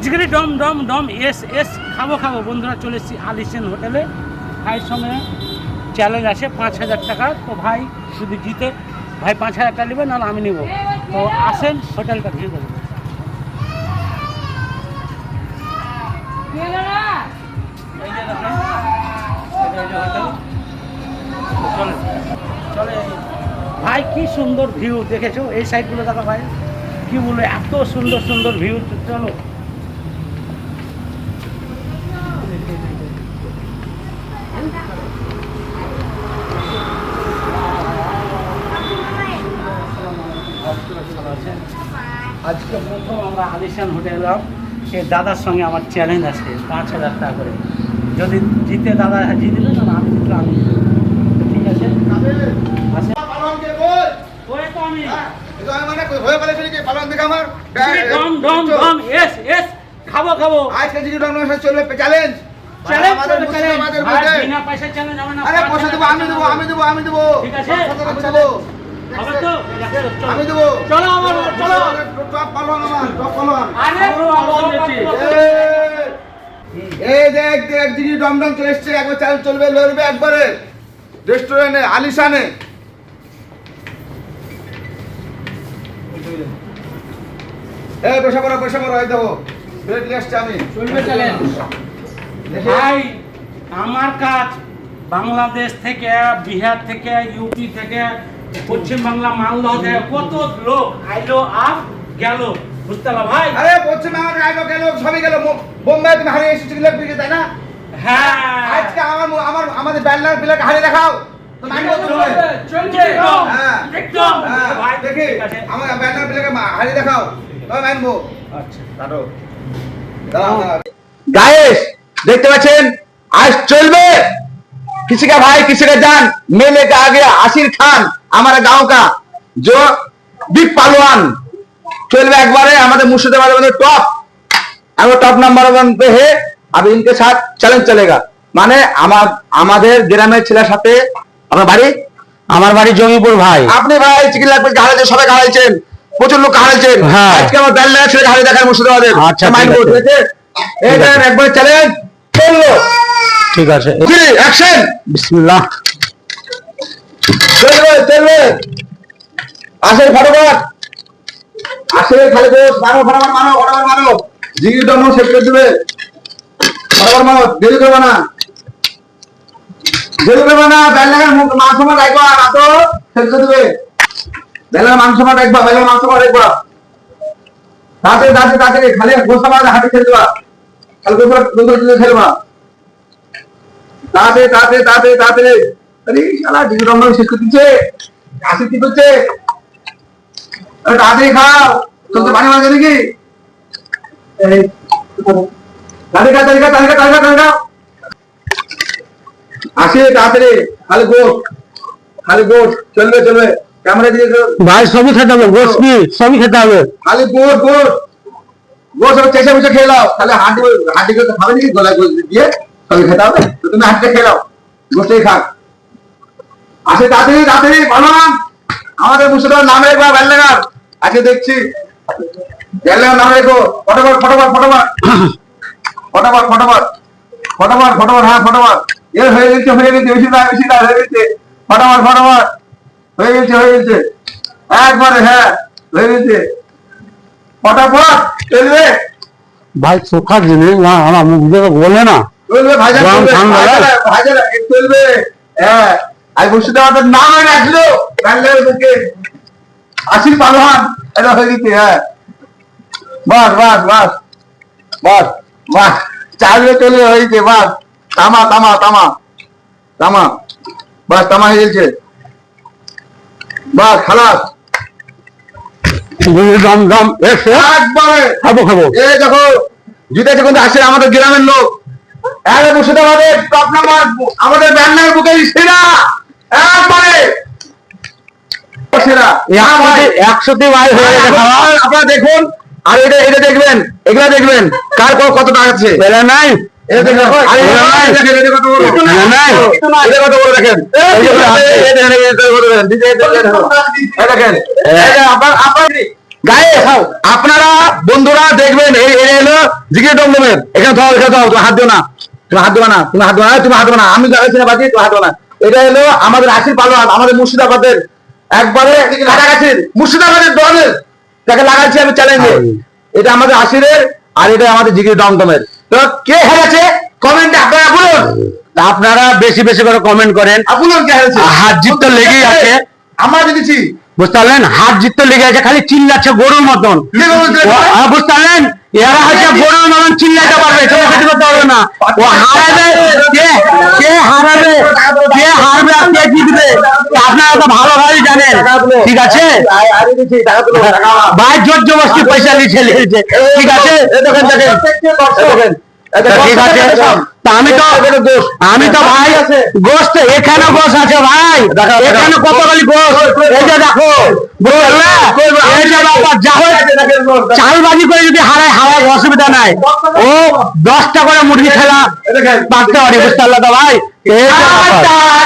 জিগরি ডম ডম ডম S S খাবো খাবো বন্ধুরা, চলে এসেছি আলিশান হোটেলে। ভাইয়ের সঙ্গে চ্যালেঞ্জ আছে 5,000 টাকা। তো ভাই যদি জিতে ভাই 5,000 টাকা নেবে, নাহলে আমি নেব। তো আসেন হোটেলটা ভিউ করবো। চলে চলে ভাই, কি সুন্দর ভিউ দেখেছো? এই সাইডগুলো দেখো ভাই, কি বলবো, এত সুন্দর সুন্দর ভিউ। চলো আজকে প্রথম আমরা আলিশান হোটেল এলাম। এই দাদার সঙ্গে আমার চ্যালেঞ্জ আছে 5,000 টাকা করে। যদি জিতে দাদা জিতে দিলে, না আমি জিতলে আমি। ঠিক আছে, খাবো খাবো আজকে যদি চলবে চ্যালেঞ্জ। বিনা পয়সায় চ্যালেঞ্জ হবে না। আরে পয়সা দেবো, আমি দেবো, আমি দেবো, আমি দেবো। ঠিক আছে, আমি দেবো, আমি দেবো। চলো আমার, চলো। টপ পালন আমার, টপ পালন। আরে এই দেখ দেখ দিদি ডমডম চলে এসছে। একবার চাল চলবে, লড়বে একবারে রেস্টুরেন্টে আলিশানে। এই পয়সা করো, পয়সা করো। এই দেখো প্লেট নিয়ে আসছি আমি। চলবে চ্যালেঞ্জ। ভাই আমার কাজ বাংলাদেশ থেকে, বিহার থেকে, ইউপি থেকে, পশ্চিম বাংলা, মালদহ থেকে কত লোক আইলো আর গেল, বুঝতে পারলা ভাই? আরে পশ্চিম বাংলা আইলো গেল, সবই গেল। বোম্বাই তুমি হারিয়ে এসেছো জিলাপি পিঠে, তাই না? হ্যাঁ, আজকে আমাদের ব্যান্ডার প্লেট হারিয়ে দেখাও। তো মাইন্ড চলবে, চলবে হ্যাঁ একদম। ভাই দেখি আমার ব্যান্ডার প্লেট হারিয়ে দেখাও, তবে মানবো। আচ্ছা দাঁড়াও দাঁড়াও। गाइस देखते पाচ্ছেন आज चलবে किसी का भाई किसी का जान मेले का आ गया आसिर खान हमारा गांव का जो बिग पहलवान चलবে একবারে আমাদের মুর্শিদাবাদের মধ্যে টপ और टॉप नंबर 1 पे है। अब इनके साथ चैलेंज चलेगा মানে আমাদের গ্রামের ছেলের সাথে আমার বাড়ি জমিপুর ভাই। আপনি ভাই চিকেন লাগবে হারাইছেন, সবাই হারাইছেন, প্রচুর লোক হারাইছেন। আজকে আমার ব্যান্ড লাগা ছেলে হারিয়ে দেখার মুর্শিদাবাদের। আচ্ছা মাইন্ড ঠিক আছে, এইটা একবার চ্যালেঞ্জ চললো। ঠিক আছে, অ্যাকশন বিসমিল্লাহ। চলবে চলবে, আসে ফটোফট, আসে খালি দোষ মারো, ফটোফট মারো, ফটোফট মারো। জিগি দম সেট করে দিবে, ফটোফট মারো, দেরি করবে না, দেরি করবে না। বেলার মাংস মার রাখবা, রাতো সেট করে দিবে। বেলার মাংস মার রাখবা, বেলার মাংস মার রাখবা। তাড়াতাড়ি তাড়াতাড়ি তাড়াতাড়ি, খালি গোসা মার হাতে ছেড়ে দেবা, খালি গোসা খেলবা। তাড়াতাড়ি তাড়াতাড়ি তাড়াতাড়ি তাড়াতাড়ি। আরে শালা জিগি দম শেষ করে দিচ্ছে, আসি কি করছে? তাড়াতাড়ি খাও, তোর তো পানি মারছে নাকি? তাড়াতাড়ি তাড়াতাড়ি তাড়াতাড়ি তাড়াতাড়ি আসে তাড়াতাড়ি, খালি গোট, খালি গোট। চলবে চলবে, ক্যামেরা দিয়ে ভাই সবই খেতে হবে, গোস কি সবই খেতে হবে। খালি গোট গোট গোট সব চেঁচে মুচে খেয়ে নাও। তাহলে হাঁটি হাঁটি করে খাবে নাকি? গলায় গোস দিয়ে সবই খেতে হবে। তো তুমি হাঁটিটা খেয়ে নাও, গোসটাই খাক। আসে তাড়াতাড়ি তাড়াতাড়ি, পালন আমাদের মুর্শিদাবাদ নাম রেখবা বেলডাঙ্গার। আজকে দেখছি বেলডাঙ্গার নাম রেখো। ফটোফট ফটোফট ফটোফট ফটোফট ফটোফট ফটোফট ফটোফট, হ্যাঁ ফটোফট। এ হয়ে গেছে হয়ে গেছে, বেশি না বেশি না, হয়ে গেছে। ফটোফট ফটোফট হয়ে গেছে হয়ে গেছে, একবারে হ্যাঁ হয়ে গেছে। ফটোফট চলবে ভাই চোখা জিনিস না, আমার মুখ দিয়ে বলে না। চলবে ভাইজান, চলবে ভাইজান, চলবে। হ্যাঁ আই মুর্শিদাবাদের নাম রাখলো ব্যাঙ্গালোর থেকে আসির পালোয়ান। এটা হয়ে গেছে, হ্যাঁ বাস বাস বাস বাস বাস, চালবে চলে হয়েছে। বাস তামা তামা তামা তামা, বাস তামা হয়ে গেছে, বাস খালাস দম দম একবারে। খাবো খাবো। এই দেখো জিতেছে কিন্তু আসে আমাদের গ্রামের লোক। এর মুর্শিদাবাদের টপ নাম্বার আমাদের ব্যান্ডার বুকে সেরা একবারে সেরা। 100তে ভাই হয়ে গেছে খাওয়া। আপনারা দেখুন, আর এটা এটা দেখবেন, এগুলা দেখবেন কার কত টাকা আছে। বেলা নাই এটা দেখেন, দেখেন এটা কত বড়, নাই এটা কত বড় দেখেন, দেখেন আপনার আপনার গায়ে আপনারা বন্ধুরা দেখবেন এই এলো জিগির ডমডমের, এখানে থাও তুমি হাত দিও না, তুমি হাত দিও না, তুমি হাত দিও না, তুমি হাত দিও না, আমি গাড়ি বাজি, তুমি হাত দিও না। এটা হলো আমাদের আশির পালোয়ান, আমাদের মুর্শিদাবাদের একবারে কাছাকাছির মুর্শিদাবাদের দলের, তাকে লাগাচ্ছি আমি চ্যালেঞ্জে। এটা আমাদের আশিরের আর এটা আমাদের জিগির ডমডমের। তো কে হেরেছে কমেন্টে আপনারা বলুন, আপনারা বেশি বেশি করে কমেন্ট করেন। বলুন কে হেরেছে। হাত জিত তো লেগেই আছে, আমরা জিতেছি, বুঝতে পারলেন? হাত জিত তো লেগে আছে, খালি চিল্লাচ্ছে গরুর মতন। বুঝতে পারলেন? এরা হচ্ছে গরুর মতন চিল্লাতে পারবে, ছোটাছুটি করতে পারবে না। ও হারাবে, কে হারাবে, কে হারবে আর কে জিতবে আপনারা তো ভালোভাবেই জানেন, ঠিক আছে? ভাই জোর জবরদস্তি পয়সা নিয়ে লেগেছে, ঠিক আছে? ঠিক আছে, তা আমি তো ভাই গোস্ত, এখানে গোস্ত আছে ভাই, এখানে কতগুলি গোস্ত, এই যে দেখো, এই যে ব্যাপার, যা হোক চালবাজি করে যদি হারায় হারায় অসুবিধা নাই, ও 10টা করে মুরগি খেলা পারতে পারি, বুঝতে পারলো তো ভাই? এই যে ব্যাপার।